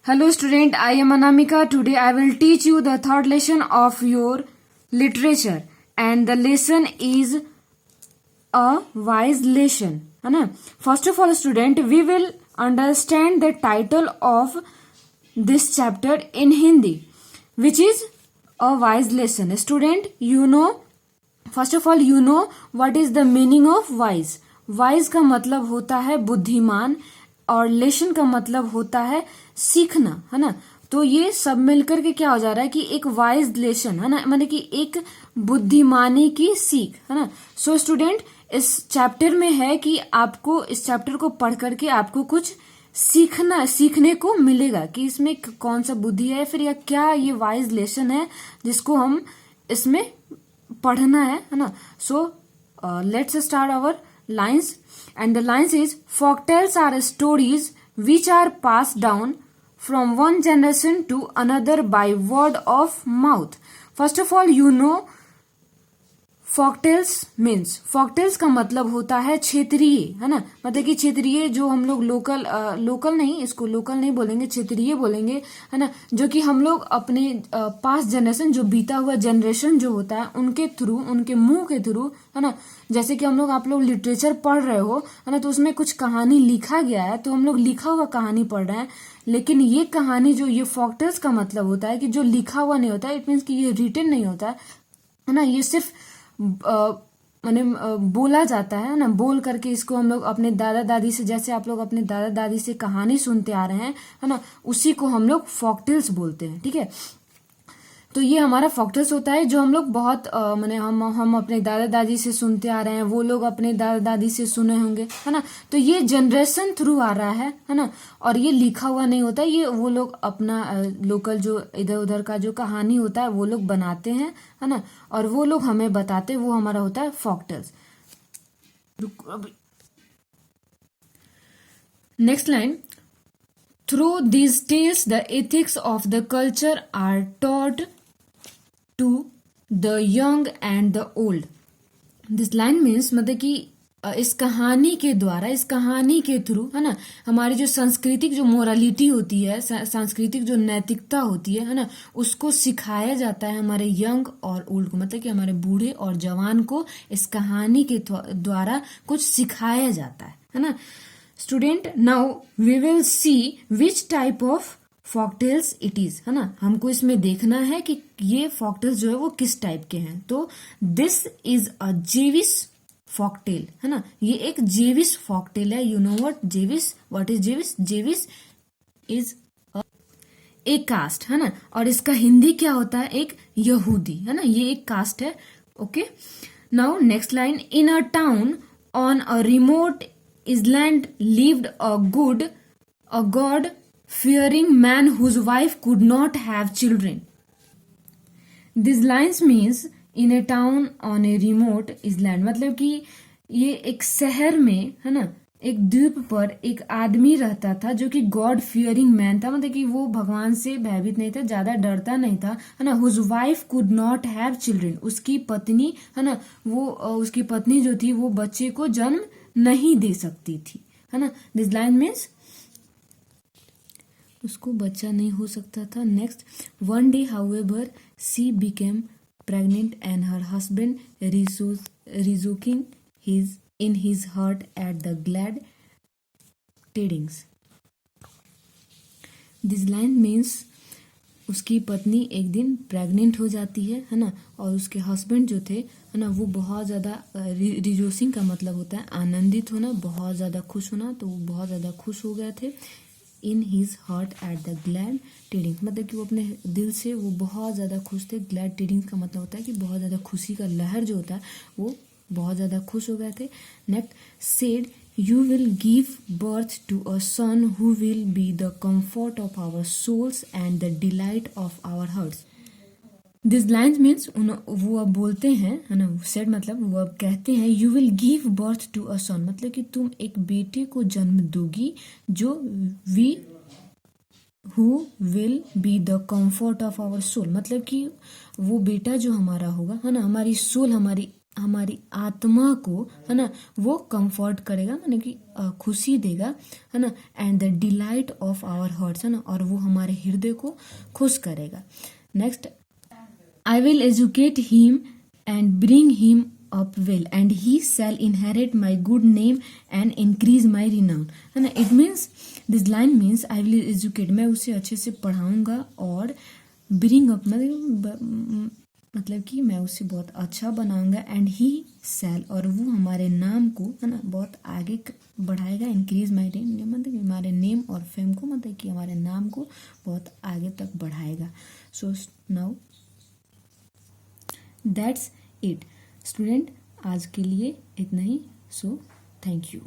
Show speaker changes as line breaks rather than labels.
Hello student, I am Anamika. Today I will teach you the third lesson of your literature and the lesson is a wise lesson, है ना. First of all student, we will understand the title of this chapter in Hindi, which is a wise lesson. Student, you know, first of all you know what is the meaning of wise. Wise का मतलब होता है बुद्धिमान और lesson का मतलब होता है सीखना, है ना. तो ये सब मिलकर के क्या हो जा रहा है कि एक वाइज लेसन, है ना, मतलब कि एक बुद्धिमानी की सीख, है ना. सो स्टूडेंट, इस चैप्टर में है कि आपको इस चैप्टर को पढ़ करके आपको कुछ सीखने को मिलेगा कि इसमें कौन सा बुद्धि है फिर या क्या ये वाइज लेसन है जिसको हम इसमें पढ़ना है ना. So let's start our lines, and the lines is folk tales are stories which are passed down from one generation to another by word of mouth. First of all you know folktales means, folktales का मतलब होता है क्षेत्रीय, है ना. मतलब कि क्षेत्रीय जो हम लोग लोकल नहीं, इसको लोकल नहीं बोलेंगे, क्षेत्रीय बोलेंगे, है ना. जो कि हम लोग अपने पास्ट जनरेशन, जो बीता हुआ जनरेशन जो होता है उनके थ्रू, उनके मुंह के थ्रू, है ना. जैसे कि आप लोग लिटरेचर पढ़ रहे हो, है ना, तो उसमें कुछ कहानी लिखा गया है तो हम लोग लिखा हुआ कहानी पढ़ रहे हैं. लेकिन ये कहानी जो ये folktales का मतलब होता है कि जो लिखा हुआ नहीं होता है, इट मीन्स कि ये रिटन नहीं होता है ना. ये सिर्फ माने बोला जाता है ना. बोल करके इसको हम लोग अपने दादा दादी से, जैसे आप लोग अपने दादा दादी से कहानी सुनते आ रहे हैं, है ना, उसी को हम लोग folktales बोलते हैं. ठीक है. तो ये हमारा folktales होता है जो हम लोग बहुत माने हम अपने दादा दादी से सुनते आ रहे हैं, वो लोग अपने दादा दादी से सुने होंगे, है ना. तो ये जनरेशन थ्रू आ रहा है ना. और ये लिखा हुआ नहीं होता, ये वो लोग अपना लोकल जो इधर उधर का जो कहानी होता है वो लोग बनाते हैं, है ना, और वो लोग हमें बताते, वो हमारा होता है folktales. Next line, through these tales the ethics of the culture are taught to the young and the old. This line means मतलब कि इस कहानी के द्वारा, इस कहानी के थ्रू, है ना, हमारी जो सांस्कृतिक जो मोरालिटी होती है, सांस्कृतिक जो नैतिकता होती है ना, उसको सिखाया जाता है हमारे यंग और ओल्ड को. मतलब कि हमारे बूढ़े और जवान को इस कहानी के द्वारा कुछ सिखाया जाता है ना. Student, now we will see which type of folktales it is, है ना. हमको इसमें देखना है कि ये folktales जो है वो किस टाइप के हैं. तो this is a Jewish folktale, है ना. ये एक जेविस folktale है. You know what is Jewish. Jewish is एक कास्ट, है ना, और इसका हिंदी क्या होता है, एक यहूदी, है ना. ये एक कास्ट है. Okay. Now next line, in a town on a remote island lived a God-fearing man whose wife could not have children. These lines means in a town on a remote island, मतलब कि ये एक शहर में, है ना, एक द्वीप पर एक आदमी रहता था जो कि गॉड फियरिंग मैन था. मतलब कि वो भगवान से भयभीत नहीं था, ज्यादा डरता नहीं था, है ना. Whose wife could not have children, उसकी पत्नी, है ना, वो उसकी पत्नी जो थी वो बच्चे को जन्म नहीं दे सकती थी, है ना. दिस लाइन मीन्स उसको बच्चा नहीं हो सकता था. Next, one day however she became pregnant and her husband rejoicing his in his heart at the glad tidings. This line means उसकी पत्नी एक दिन प्रेग्नेंट हो जाती है ना, और उसके हस्बैंड जो थे, है ना, वो बहुत ज़्यादा रिजोसिंग का मतलब होता है आनंदित होना, बहुत ज़्यादा खुश होना. तो वो बहुत ज़्यादा खुश हो गए थे. In his heart at the glad tidings, मतलब कि वो अपने दिल से वो बहुत ज़्यादा खुश थे. ग्लैड टीडिंग्स का मतलब होता है कि बहुत ज़्यादा खुशी का लहर जो होता है वो बहुत ज़्यादा खुश हो गए थे. Next, said you will give birth to a son who will be the comfort of our souls and the delight of our hearts. This lines means वो अब बोलते हैं, है ना, सेड मतलब वो अब कहते हैं, you will give birth to a son, मतलब कि तुम एक बेटे को जन्म दोगी जो who will be the comfort of our soul, मतलब कि वो बेटा जो हमारा होगा, है ना, हमारी सोल, हमारी हमारी आत्मा को, है ना, वो कंफर्ट करेगा, माने कि खुशी देगा, है ना, and the delight of our hearts, है ना, और वो हमारे हृदय को खुश करेगा। Next, I will educate him and bring him up well and he shall inherit my good name and increase my renown, है ना। It means, this line means I will educate, मैं उसे अच्छे से पढ़ाऊंगा, और ब्रिंग अप मतलब कि मैं उसे बहुत अच्छा बनाऊंगा, एंड ही सेल, और वो हमारे नाम को, है ना, बहुत आगे बढ़ाएगा, इंक्रीज माई नेम, मतलब कि हमारे नेम और फेम को, मतलब कि हमारे नाम को बहुत आगे तक बढ़ाएगा। So now that's it student, आज के लिए इतना ही। So thank you.